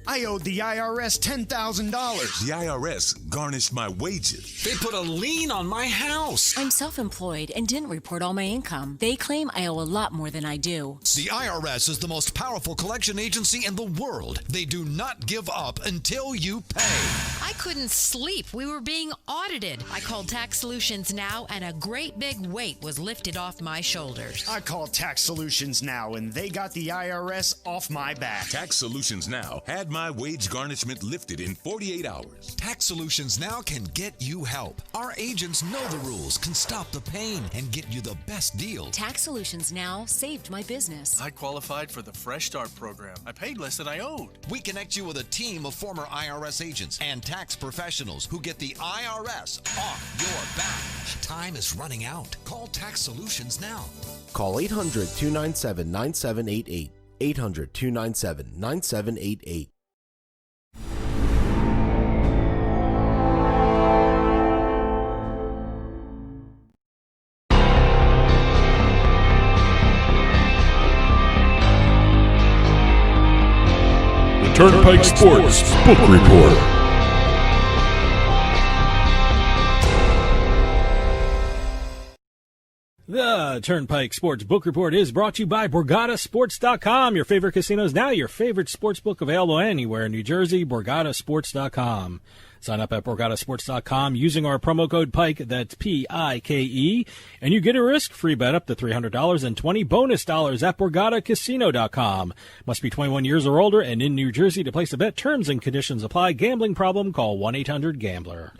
I owed the IRS $10,000. The IRS garnished my wages. They put a lien on my house. I'm self-employed and didn't report all my income. They claim I owe a lot more than I do. The IRS is the most powerful collection agency in the world. They do not give up until you pay. I couldn't sleep. We were being audited. I called Tax Solutions Now, and a great big weight was lifted off my shoulders. I called Tax Solutions Now, and they got the IRS off my back. Tax Solutions Now had my wage garnishment lifted in 48 hours. Tax Solutions Now can get you help. Our agents know the rules, can stop the pain, and get you the best deal. Tax Solutions Now saved my business. I qualified for the Fresh Start program. I paid less than I owed. We connect you with a team of former IRS agents and tax professionals who get the IRS off your back. Time is running out. Call Tax Solutions now. Call 800-297-9788. 800-297-9788. The Turnpike Sports Book Report. The Turnpike Sports Book Report is brought to you by BorgataSports.com. Your favorite casinos now, your favorite sports book available anywhere in New Jersey, BorgataSports.com. Sign up at BorgataSports.com using our promo code PIKE, that's P-I-K-E, and you get a risk-free bet up to $300 and 20 bonus dollars at BorgataCasino.com. Must be 21 years or older and in New Jersey to place a bet. Terms and conditions apply. Gambling problem? Call 1-800-GAMBLER.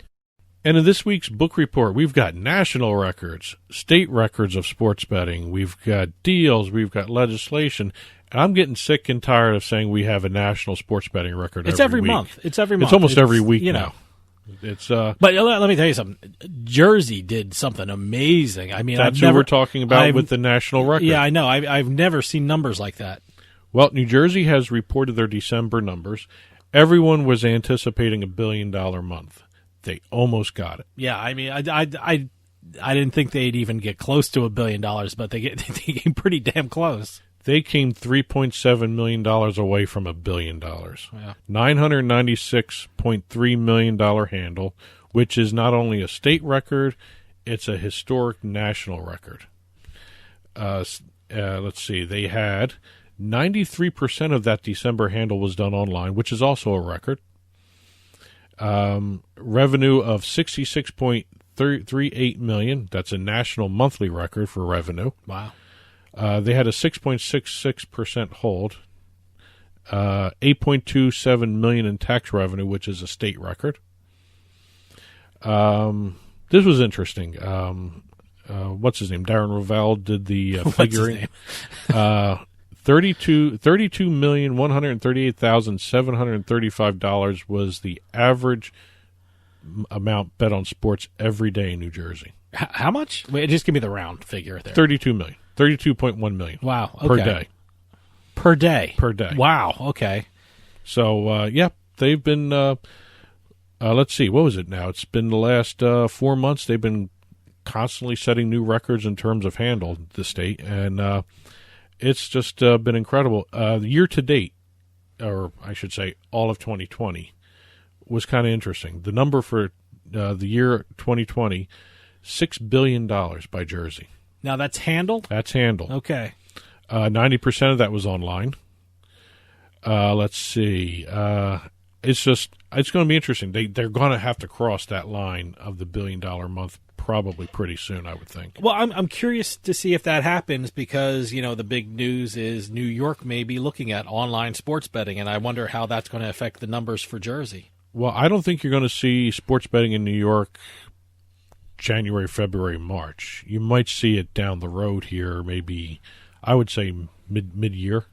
And in this week's book report, we've got national records, state records of sports betting, we've got deals, we've got legislation, and I'm getting sick and tired of saying we have a national sports betting record every week. Month. It's every month. It's almost every week now. It's But let me tell you something. Jersey did something amazing. I mean, that's what we're talking about with the national record. Yeah, I know. I've never seen numbers like that. Well, New Jersey has reported their December numbers. Everyone was anticipating $1 billion month. They almost got it. Yeah, I mean, I didn't think they'd even get close to $1 billion, but they came pretty damn close. They came $3.7 million away from $1 billion. Yeah. $996.3 million handle, which is not only a state record, it's a historic national record. Let's see. They had 93% of that December handle was done online, which is also a record. Revenue of $66.38 million. That's a national monthly record for revenue. Wow. They had a 6.66% hold. $8.27 million in tax revenue, which is a state record. This was interesting. What's his name? Darren Ravel did the figuring. $32,138,735 was the average amount bet on sports every day in New Jersey. How much? Wait, just give me the round figure there. $32 million. $32.1 million. Wow. Okay. Per day. Per day. Per day. Wow. Okay. So, they've been, let's see, what was it now? It's been the last 4 months. They've been constantly setting new records in terms of handle, the state, and it's just been incredible. Year to date, or I should say all of 2020, was kind of interesting. The number for the year 2020, $6 billion by Jersey. Now that's handle? That's handle. Okay. 90% of that was online. Let's see. It's going to be interesting. They're going to have to cross that line of the $1 billion month probably pretty soon, I would think. Well, I'm curious to see if that happens because, the big news is New York may be looking at online sports betting, and I wonder how that's going to affect the numbers for Jersey. Well, I don't think you're going to see sports betting in New York January, February, March. You might see it down the road here, maybe, I would say mid-year.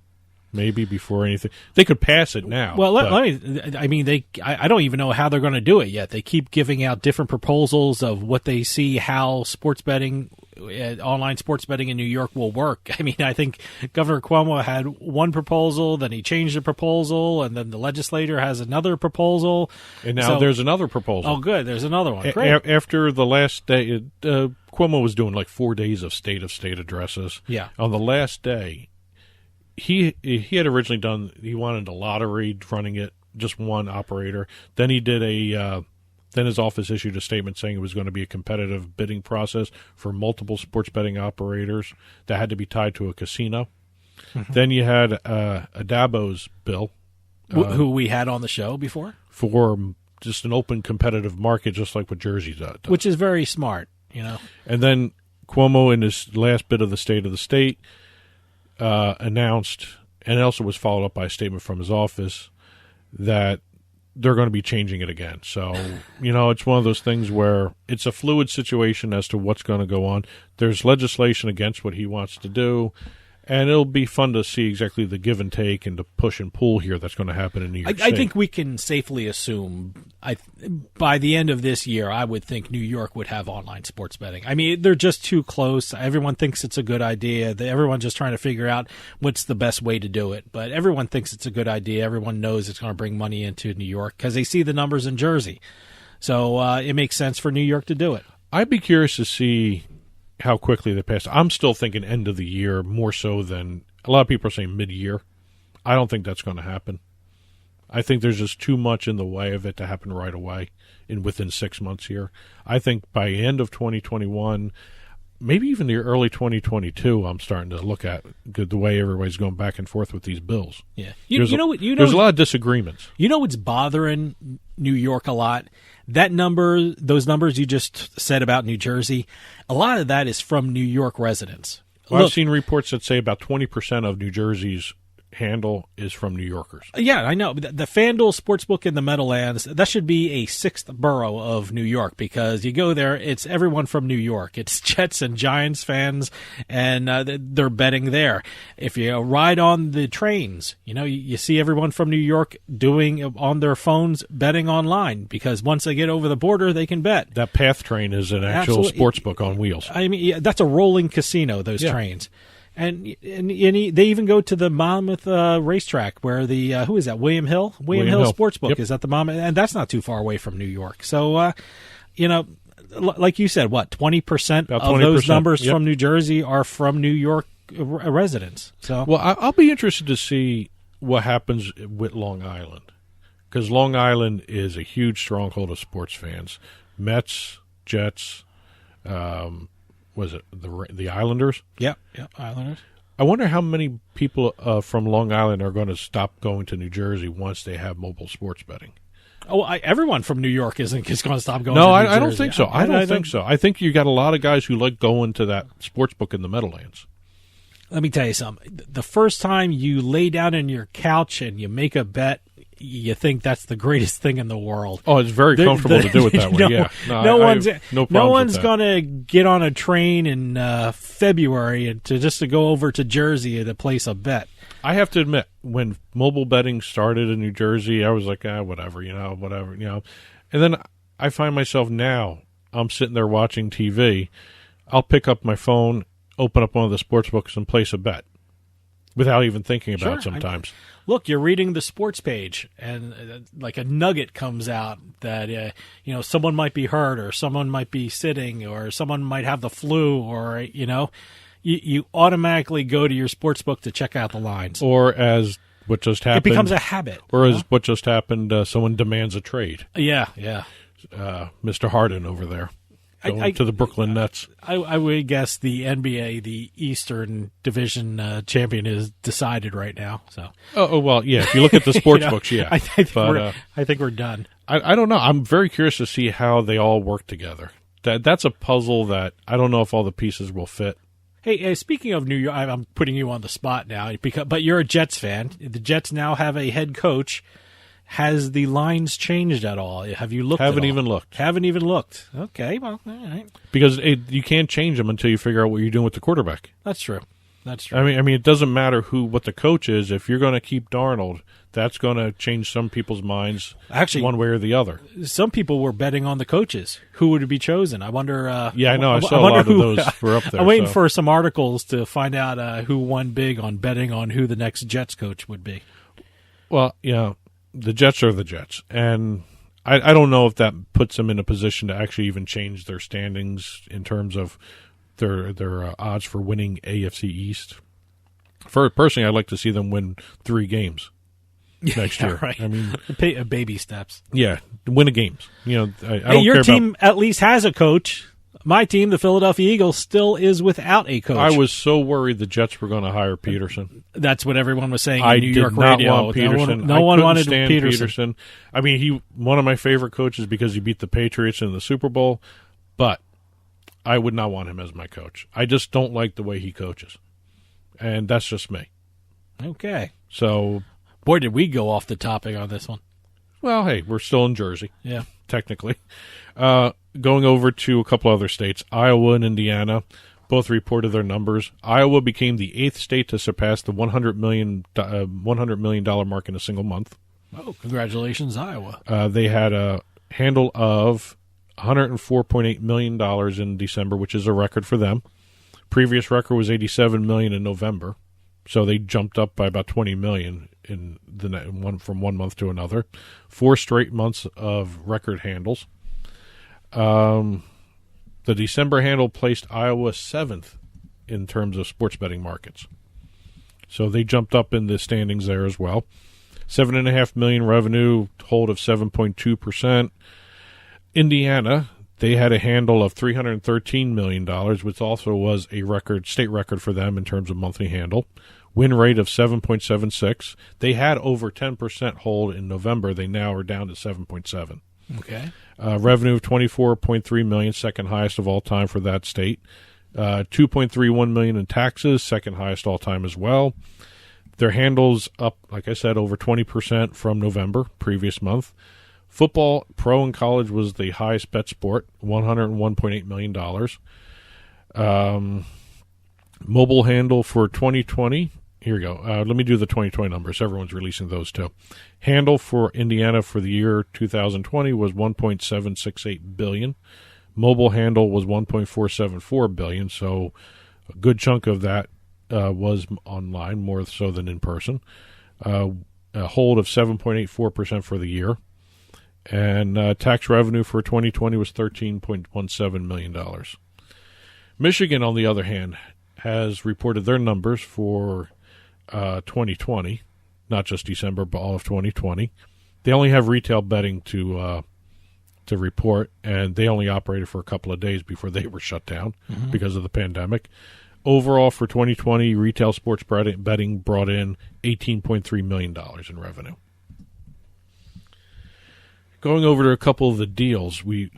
Maybe before anything. They could pass it now. Well, I don't even know how they're going to do it yet. They keep giving out different proposals of what they see how sports betting, online sports betting in New York will work. I mean, I think Governor Cuomo had one proposal, then he changed the proposal, and then the legislature has another proposal. And now there's another proposal. Oh, good. There's another one. Great. After the last day, Cuomo was doing like 4 days of state addresses. Yeah. On the last day, he had originally he wanted a lottery running it, just one operator. Then he did then his office issued a statement saying it was going to be a competitive bidding process for multiple sports betting operators that had to be tied to a casino. Mm-hmm. Then you had Adabo's bill. Who we had on the show before? For just an open competitive market, just like what Jersey does. Which is very smart, And then Cuomo, in his last bit of the State of the State, announced, and it also was followed up by a statement from his office, that they're going to be changing it again. So, it's one of those things where it's a fluid situation as to what's going to go on. There's legislation against what he wants to do. And it'll be fun to see exactly the give and take and the push and pull here that's going to happen in New York State. I think we can safely assume by the end of this year, I would think New York would have online sports betting. I mean, they're just too close. Everyone thinks it's a good idea. Everyone's just trying to figure out what's the best way to do it. But everyone thinks it's a good idea. Everyone knows it's going to bring money into New York because they see the numbers in Jersey. So it makes sense for New York to do it. I'd be curious to see how quickly they pass. I'm still thinking end of the year more so than a lot of people are saying mid-year. I don't think that's going to happen. I think there's just too much in the way of it to happen right away within 6 months here. I think by end of 2021, maybe even the early 2022, I'm starting to look at the way everybody's going back and forth with these bills. Yeah, there's a lot of disagreements. You know what's bothering New York a lot? Those numbers you just said about New Jersey, a lot of that is from New York residents. Well, I've seen reports that say about 20% of New Jersey's handle is from New Yorkers. Yeah, I know. The FanDuel Sportsbook in the Meadowlands, that should be a sixth borough of New York because you go there, it's everyone from New York. It's Jets and Giants fans, and they're betting there. If you ride on the trains, you see everyone from New York doing on their phones betting online because once they get over the border, they can bet. That PATH train is an actual sportsbook on wheels. I mean, that's a rolling casino, those trains. And they even go to the Monmouth racetrack where who is that? William Hill Sportsbook. Yep. Is that the Monmouth? And that's not too far away from New York. So, like you said, 20% of those numbers from New Jersey are from New York residents. So, well, I'll be interested to see what happens with Long Island because Long Island is a huge stronghold of sports fans. Mets, Jets, was it the Islanders? Yeah, Islanders. I wonder how many people from Long Island are going to stop going to New Jersey once they have mobile sports betting. Oh, everyone from New York is going to stop going. No, to New Jersey. I don't think so. I don't think so. I think you got a lot of guys who like going to that sports book in the Meadowlands. Let me tell you something. The first time you lay down on your couch and you make a bet, you think that's the greatest thing in the world. Oh, it's very comfortable to do it that way. Yeah, no one's going to get on a train in February to go over to Jersey to place a bet. I have to admit, when mobile betting started in New Jersey, I was like, whatever. And then I find myself now, I'm sitting there watching TV. I'll pick up my phone, open up one of the sports books, and place a bet without even thinking about it sometimes. Look, you're reading the sports page, and like a nugget comes out that someone might be hurt, or someone might be sitting, or someone might have the flu, or you automatically go to your sports book to check out the lines. Or as what just happened, it becomes a habit. Or as what just happened, someone demands a trade. Yeah. Mr. Harden over there. Going to the Brooklyn Nets. I would guess the NBA, the Eastern Division champion, is decided right now. So. Oh well, yeah. If you look at the sports books, yeah. I think we're done. I don't know. I'm very curious to see how they all work together. That's a puzzle that I don't know if all the pieces will fit. Hey, speaking of New York, I'm putting you on the spot now, but you're a Jets fan. The Jets now have a head coach. Has the lines changed at all? Have you looked? Haven't even looked. Haven't even looked. Okay, well, all right. Because you can't change them until you figure out what you're doing with the quarterback. That's true. I mean, it doesn't matter what the coach is. If you're going to keep Darnold, that's going to change some people's minds. Actually, one way or the other. Some people were betting on the coaches. Who would be chosen? I wonder. Yeah, I know. I saw a lot of those were up there. I'm waiting for some articles to find out who won big on betting on who the next Jets coach would be. Well, the Jets are the Jets, and I don't know if that puts them in a position to actually even change their standings in terms of their odds for winning AFC East. Personally, I'd like to see them win 3 games. next year. Right. I mean, baby steps. Yeah, win the games. You know, I Hey, don't your care team at least has a coach. My team, the Philadelphia Eagles, still is without a coach. I was so worried the Jets were going to hire Peterson. That's what everyone was saying I in New did York not radio. want Peterson. No one couldn't wanted stand Peterson. I mean, he one of my favorite coaches because he beat the Patriots in the Super Bowl, but I would not want him as my coach. I just don't like the way he coaches, and that's just me. Okay. So, boy, did we go off the topic on this one. Well, hey, we're still in Jersey. Yeah. Technically. Going over to a couple other states, Iowa and Indiana both reported their numbers. Iowa became the 8th state to surpass the $100 million mark in a single month. Oh, congratulations, Iowa. They had a handle of $104.8 million in December, which is a record for them. Previous record was $87 million in November, so they jumped up by about $20 million from one month to another. 4 straight months of record handles. The December handle placed Iowa 7th in terms of sports betting markets. So they jumped up in the standings there as well. $7.5 million revenue, hold of 7.2%. Indiana, they had a handle of $313 million, which also was a state record for them in terms of monthly handle. Win rate of 7.76. They had over 10% hold in November. They now are down to 7.7. Okay. Revenue of $24.3 million, second highest of all time for that state. $2.31 million in taxes, second highest all time as well. Their handles up, like I said, over 20% from November, previous month. Football, pro and college, was the highest bet sport, $101.8 million. Mobile handle for 2020. Here we go. Let me do the 2020 numbers. Everyone's releasing those too. Handle for Indiana for the year 2020 was $1.768 billion. Mobile handle was $1.474 billion, so a good chunk of that was online, more so than in person. A hold of 7.84% for the year. And tax revenue for 2020 was $13.17 million. Michigan, on the other hand, has reported their numbers for 2020, not just December, but all of 2020. They only have retail betting to report, and they only operated for a couple of days before they were shut down because of the pandemic. Overall, for 2020, retail sports betting brought in $18.3 million in revenue. Going over to a couple of the deals, we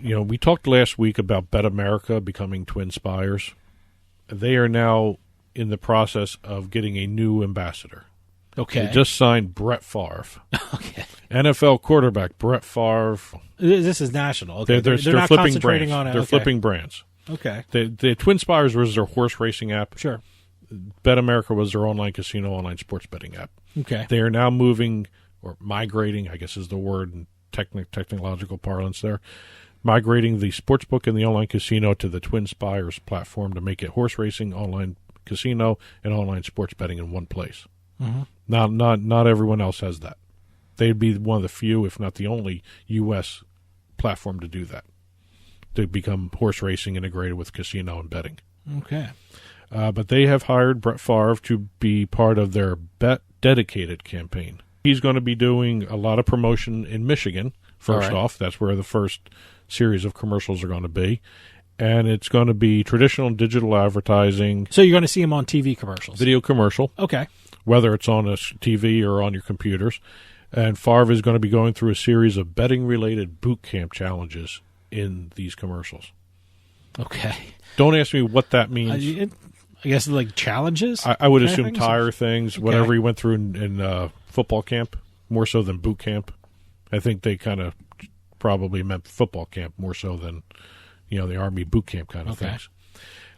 talked last week about BetAmerica becoming Twin Spires. They are now in the process of getting a new ambassador. Okay. They just signed Brett Favre. Okay. NFL quarterback Brett Favre. This is national. Okay. They're not flipping concentrating brands. on it. They're Okay. flipping brands. Okay. The Twin Spires was their horse racing app. Sure. BetAmerica was their online casino, online sports betting app. Okay. They are now moving, or migrating, I guess is the word in technological parlance there, migrating the sportsbook and the online casino to the Twin Spires platform to make it horse racing, online casino, and online sports betting in one place. Not everyone else has that. They'd be one of the few, if not the only, U.S. platform to do that, to become horse racing integrated with casino and betting. Okay. But they have hired Brett Favre to be part of their Bet Dedicated campaign. He's going to be doing a lot of promotion in Michigan, first off. That's where the first series of commercials are going to be. And it's going to be traditional and digital advertising. So you're going to see him on TV commercials? Video commercial. Okay. Whether it's on a TV or on your computers. And Favre is going to be going through a series of betting-related boot camp challenges in these commercials. Okay. Don't ask me what that means. I guess like challenges? I would assume tire things, Okay. whatever he went through in football camp, more so than boot camp. I think they kind of probably meant football camp more so than, the Army boot camp kind of things.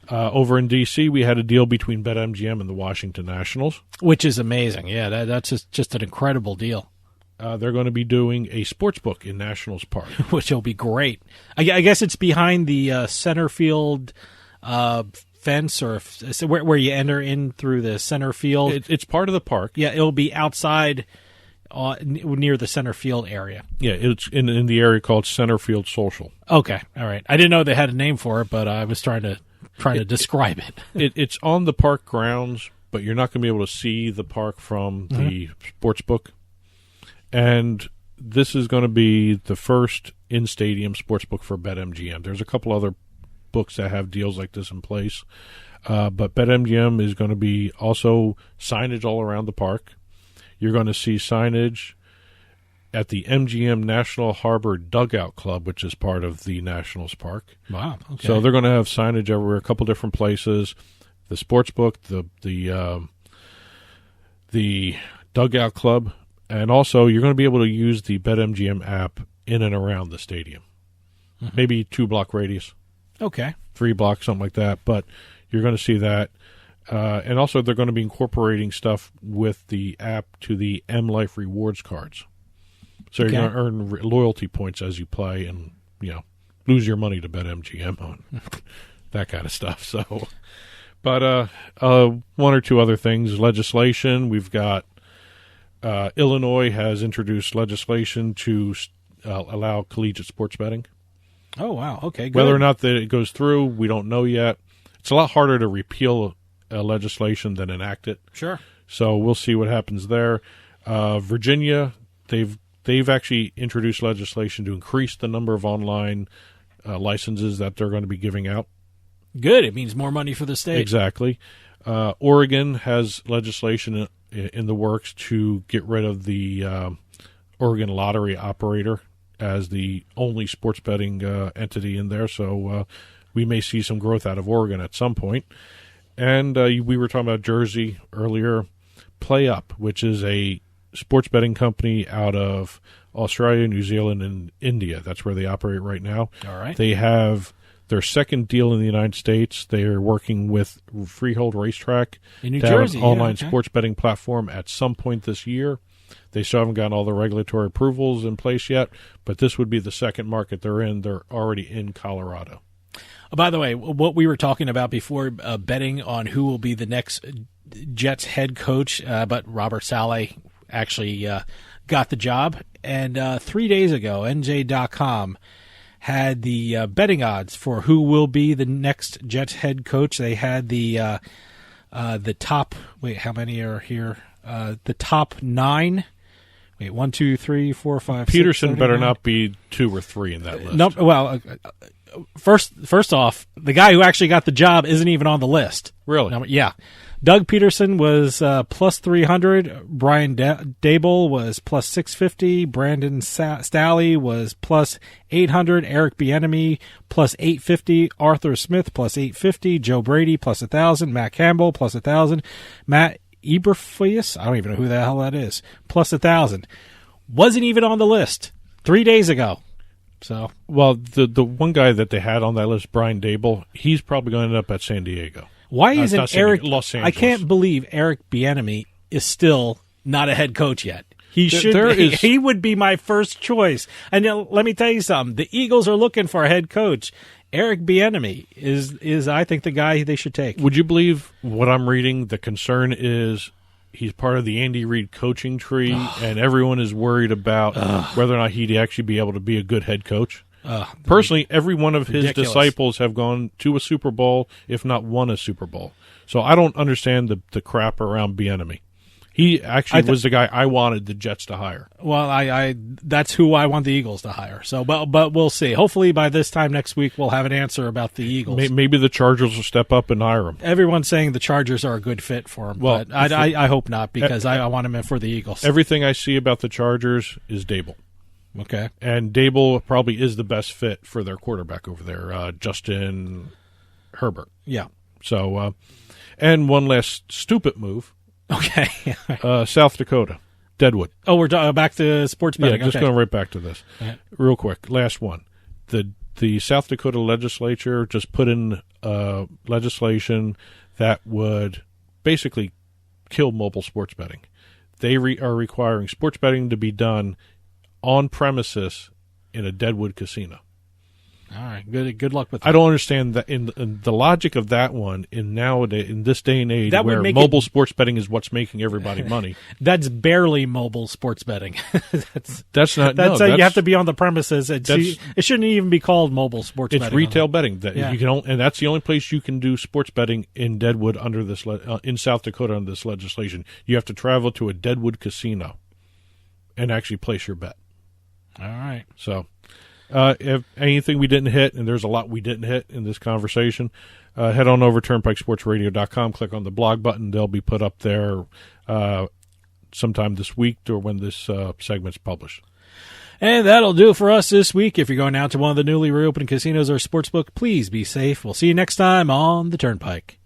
Over in D.C., we had a deal between BetMGM and the Washington Nationals. Which is amazing. Yeah, that's just an incredible deal. They're going to be doing a sports book in Nationals Park. Which will be great. I guess it's behind the center field fence, or where you enter in through the center field. It's part of the park. Yeah, it'll be outside near the center field area. Yeah, it's in the area called Center Field Social. Okay, all right. I didn't know they had a name for it, but I was trying to describe it. It's on the park grounds, but you're not going to be able to see the park from the sports book. And this is going to be the first in-stadium sportsbook for BetMGM. There's a couple other books that have deals like this in place. But BetMGM is going to be also signage all around the park. You're going to see signage at the MGM National Harbor Dugout Club, which is part of the Nationals Park. Wow. Okay. So they're going to have signage everywhere, a couple different places. The sportsbook, the Dugout Club, and also you're going to be able to use the BetMGM app in and around the stadium. Mm-hmm. Maybe 2-block radius. Okay. 3 blocks, something like that. But you're going to see that. And also they're going to be incorporating stuff with the app to the M-Life rewards cards. So you're going to earn loyalty points as you play and, lose your money to BetMGM on that kind of stuff. So, but one or two other things. Legislation. We've got Illinois has introduced legislation to allow collegiate sports betting. Oh, wow. Okay, good. Whether or not that it goes through, we don't know yet. It's a lot harder to repeal legislation than enact it. Sure. So we'll see what happens there. Virginia, they've actually introduced legislation to increase the number of online licenses that they're going to be giving out. Good. It means more money for the state. Exactly. Oregon has legislation in the works to get rid of the Oregon lottery operator as the only sports betting entity in there. So we may see some growth out of Oregon at some point. And we were talking about Jersey earlier. PlayUp, which is a sports betting company out of Australia, New Zealand, and India. That's where they operate right now. All right. They have their second deal in the United States. They are working with Freehold Racetrack in New to Jersey, have an online sports betting platform at some point this year. They still haven't gotten all the regulatory approvals in place yet, but this would be the second market they're in. They're already in Colorado. By the way, what we were talking about before, betting on who will be the next Jets head coach, but Robert Saleh actually got the job. And 3 days ago, NJ.com had the betting odds for who will be the next Jets head coach. They had the top. Wait, how many are here? The top 9. Wait, 1, 2, 3, 4, 5. Peterson 6, better not be 2 or 3 in that list. No, well, first off, the guy who actually got the job isn't even on the list. Really? No, yeah. Doug Peterson was plus 300. Brian Dable was plus 650. Brandon Staley was plus 800. Eric Bieniemy plus 850. Arthur Smith plus 850. Joe Brady plus 1,000. Matt Campbell plus 1,000. Matt Eberflus, I don't even know who the hell that is, plus 1,000. Wasn't even on the list 3 days ago. So, well, the one guy that they had on that list, Brian Dable, he's probably going to end up at San Diego. Why isn't Eric? Los Angeles. I can't believe Eric Bieniemy is still not a head coach yet. He should. He would be my first choice. And let me tell you something: the Eagles are looking for a head coach. Eric Bieniemy is I think the guy they should take. Would you believe what I'm reading? The concern is he's part of the Andy Reid coaching tree, and everyone is worried about whether or not he'd actually be able to be a good head coach. Personally, every one of his disciples have gone to a Super Bowl, if not won a Super Bowl. So I don't understand the crap around Bieniemy. He actually was the guy I wanted the Jets to hire. Well, I that's who I want the Eagles to hire. So, but we'll see. Hopefully, by this time next week, we'll have an answer about the Eagles. Maybe the Chargers will step up and hire him. Everyone's saying the Chargers are a good fit for him, but I hope not because I want him in for the Eagles. Everything I see about the Chargers is Dable. Okay. And Dable probably is the best fit for their quarterback over there, Justin Herbert. Yeah. So, and one last stupid move. Okay. South Dakota, Deadwood. Oh, we're back to sports betting. Yeah, just going right back to this. Real quick, last one. The South Dakota legislature just put in legislation that would basically kill mobile sports betting. They are requiring sports betting to be done on premises in a Deadwood casino. All right, good luck with that. I don't understand that in the logic of that one in this day and age where mobile sports betting is what's making everybody money. That's barely mobile sports betting. that's not. You have to be on the premises. It shouldn't even be called mobile sports betting. It's retail betting that you can and that's the only place you can do sports betting in Deadwood under this in South Dakota under this legislation. You have to travel to a Deadwood casino. and actually place your bet. All right. So if anything we didn't hit, and there's a lot we didn't hit in this conversation, head on over to TurnpikeSportsRadio.com, click on the blog button. They'll be put up there sometime this week or when this segment's published. And that'll do it for us this week. If you're going out to one of the newly reopened casinos or sportsbook, please be safe. We'll see you next time on the Turnpike.